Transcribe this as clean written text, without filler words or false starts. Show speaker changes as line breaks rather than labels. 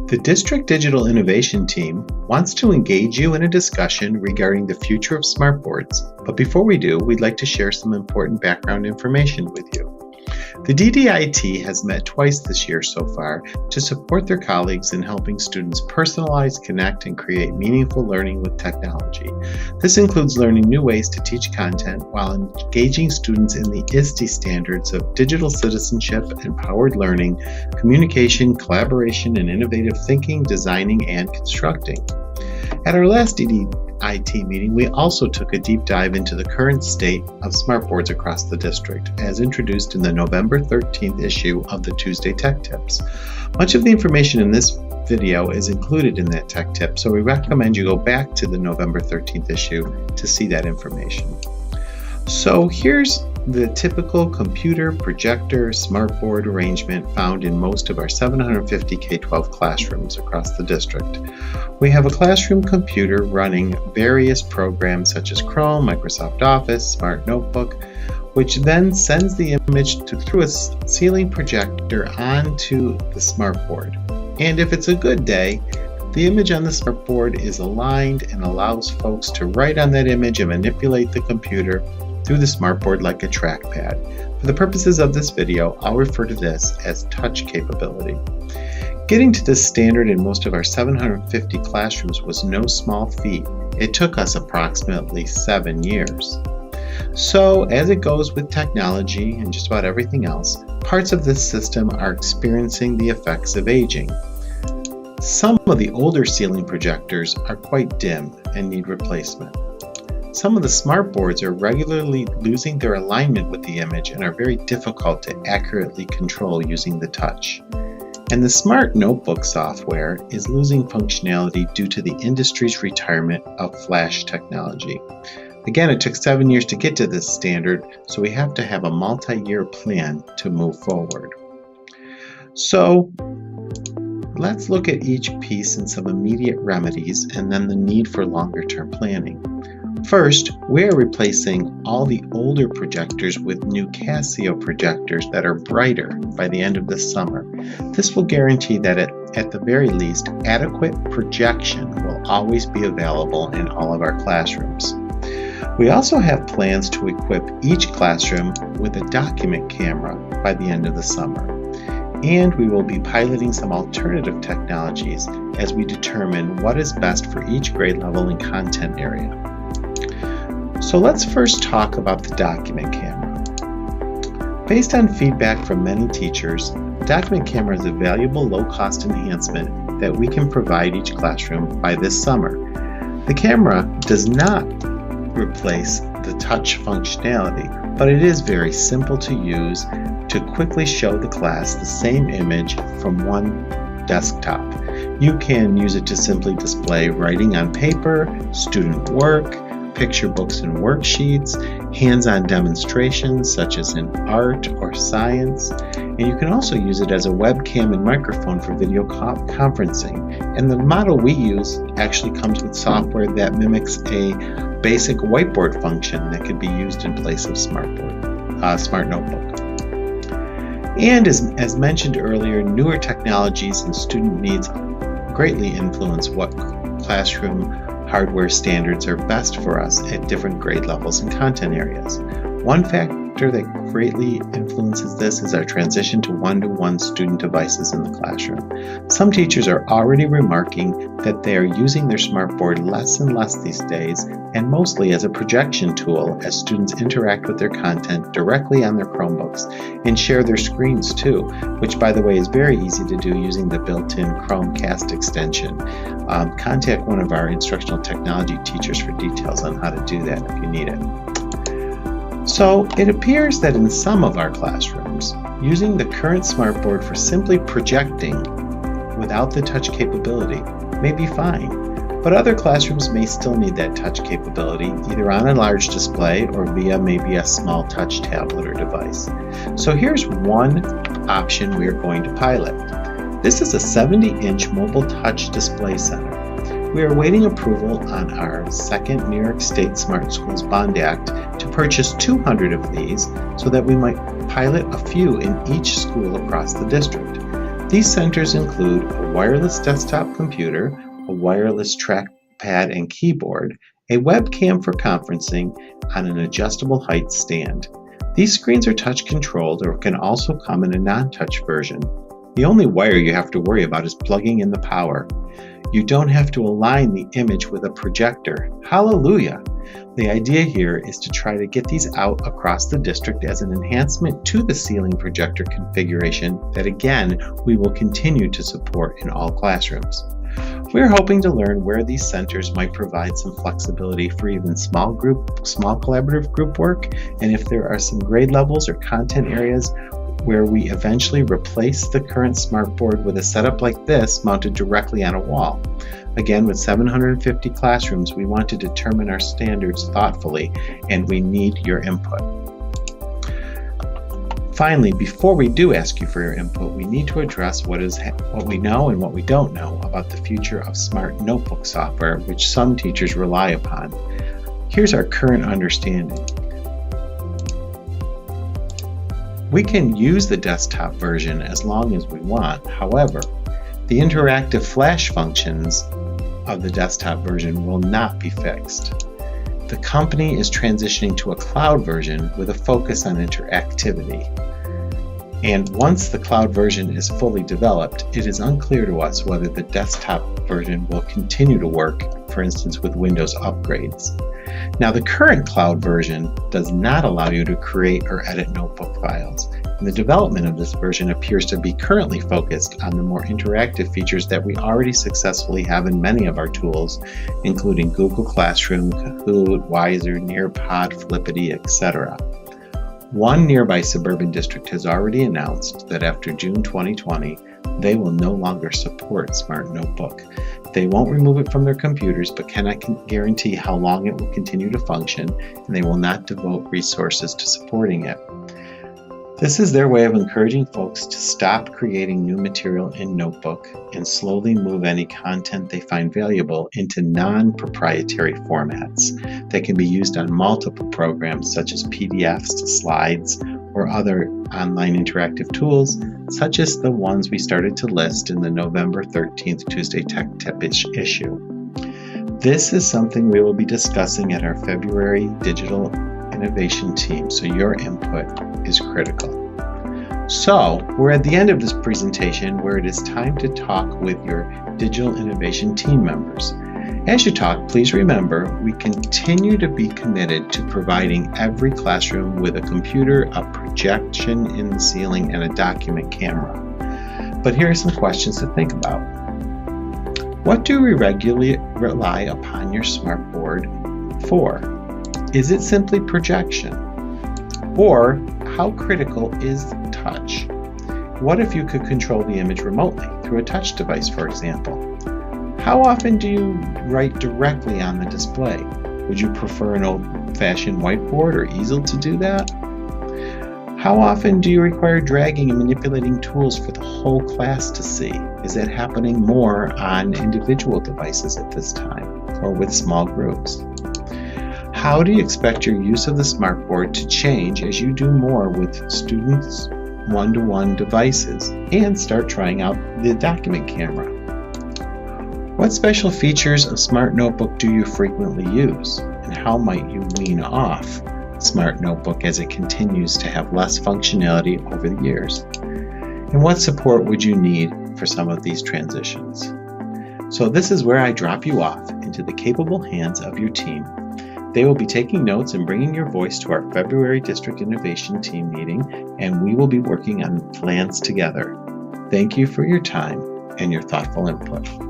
The District Digital Innovation Team wants to engage you in a discussion regarding the future of smartboards, but before we do, we'd like to share some important background information with you. The DDIT has met twice this year so far to support their colleagues in helping students personalize, connect, and create meaningful learning with technology. This includes learning new ways to teach content while engaging students in the ISTE standards of digital citizenship, empowered learning, communication, collaboration, and innovative thinking, designing, and constructing. At our last DDIT meeting, we also took a deep dive into the current state of smartboards across the district, as introduced in the November 13th issue of the Tuesday Tech Tips. Much of the information in this video is included in that tech tip, so we recommend you go back to the November 13th issue to see that information. So here's the typical computer, projector, smartboard arrangement found in most of our 750 K-12 classrooms across the district. We have a classroom computer running various programs such as Chrome, Microsoft Office, Smart Notebook, which then sends the image through a ceiling projector onto the smartboard. And if it's a good day, the image on the smartboard is aligned and allows folks to write on that image and manipulate the computer through the smartboard like a trackpad. For the purposes of this video, I'll refer to this as touch capability. Getting to this standard in most of our 750 classrooms was no small feat. It took us approximately 7 years. So, as it goes with technology and just about everything else, parts of this system are experiencing the effects of aging. Some of the older ceiling projectors are quite dim and need replacement. Some of the smartboards are regularly losing their alignment with the image and are very difficult to accurately control using the touch. And the Smart Notebook software is losing functionality due to the industry's retirement of flash technology. Again, it took 7 years to get to this standard, so we have to have a multi-year plan to move forward. So, let's look at each piece and some immediate remedies and then the need for longer-term planning. First, we are replacing all the older projectors with new Casio projectors that are brighter by the end of this summer. This will guarantee that at the very least, adequate projection will always be available in all of our classrooms. We also have plans to equip each classroom with a document camera by the end of the summer. And we will be piloting some alternative technologies as we determine what is best for each grade level and content area. So let's first talk about the document camera. Based on feedback from many teachers, the document camera is a valuable low-cost enhancement that we can provide each classroom by this summer. The camera does not replace the touch functionality, but it is very simple to use to quickly show the class the same image from one desktop. You can use it to simply display writing on paper, student work, picture books and worksheets, hands-on demonstrations such as in art or science, and you can also use it as a webcam and microphone for video conferencing. And the model we use actually comes with software that mimics a basic whiteboard function that could be used in place of Smart Notebook. And as mentioned earlier, newer technologies and student needs greatly influence what classroom hardware standards are best for us at different grade levels and content areas. One factor that greatly influences this is our transition to one-to-one student devices in the classroom. Some teachers are already remarking that they are using their smartboard less and less these days, and mostly as a projection tool as students interact with their content directly on their Chromebooks and share their screens too, which by the way is very easy to do using the built-in Chromecast extension. Contact one of our instructional technology teachers for details on how to do that if you need it. So it appears that in some of our classrooms, using the current smartboard for simply projecting without the touch capability may be fine, but other classrooms may still need that touch capability either on a large display or via maybe a small touch tablet or device. So here's one option we are going to pilot. This is a 70-inch mobile touch display center. We are awaiting approval on our second New York State Smart Schools Bond Act to purchase 200 of these so that we might pilot a few in each school across the district. These centers include a wireless desktop computer, a wireless trackpad and keyboard, a webcam for conferencing, and an adjustable height stand. These screens are touch controlled or can also come in a non-touch version. The only wire you have to worry about is plugging in the power. You don't have to align the image with a projector. Hallelujah! The idea here is to try to get these out across the district as an enhancement to the ceiling projector configuration that, again, we will continue to support in all classrooms. We're hoping to learn where these centers might provide some flexibility for even small collaborative group work, and if there are some grade levels or content areas where we eventually replace the current smartboard with a setup like this mounted directly on a wall. Again, with 750 classrooms, we want to determine our standards thoughtfully, and we need your input. Finally, before we do ask you for your input, we need to address what we know and what we don't know about the future of smart notebook software, which some teachers rely upon. Here's our current understanding. We can use the desktop version as long as we want. However, the interactive flash functions of the desktop version will not be fixed. The company is transitioning to a cloud version with a focus on interactivity. And once the cloud version is fully developed, it is unclear to us whether the desktop version will continue to work, for instance, with Windows upgrades. Now, the current cloud version does not allow you to create or edit notebook files, and the development of this version appears to be currently focused on the more interactive features that we already successfully have in many of our tools, including Google Classroom, Kahoot, Wiser, Nearpod, Flippity, etc. One nearby suburban district has already announced that after June 2020, they will no longer support Smart Notebook. They won't remove it from their computers, but cannot guarantee how long it will continue to function, and they will not devote resources to supporting it. This is their way of encouraging folks to stop creating new material in Notebook and slowly move any content they find valuable into non-proprietary formats that can be used on multiple programs such as PDFs, slides, or other online interactive tools, such as the ones we started to list in the November 13th Tuesday Tech Tip issue. This is something we will be discussing at our February Digital Innovation Team, so your input is critical. So, we're at the end of this presentation where it is time to talk with your Digital Innovation Team members. As you talk, please remember we continue to be committed to providing every classroom with a computer, a projection in the ceiling, and a document camera. But here are some questions to think about. What do we regularly rely upon your smartboard for? Is it simply projection? Or how critical is touch? What if you could control the image remotely through a touch device, for example? How often do you write directly on the display? Would you prefer an old-fashioned whiteboard or easel to do that? How often do you require dragging and manipulating tools for the whole class to see? Is that happening more on individual devices at this time or with small groups? How do you expect your use of the smartboard to change as you do more with students' one-to-one devices and start trying out the document camera? What special features of Smart Notebook do you frequently use, and how might you wean off Smart Notebook as it continues to have less functionality over the years? And what support would you need for some of these transitions? So this is where I drop you off into the capable hands of your team. They will be taking notes and bringing your voice to our February District Innovation Team meeting, and we will be working on plans together. Thank you for your time and your thoughtful input.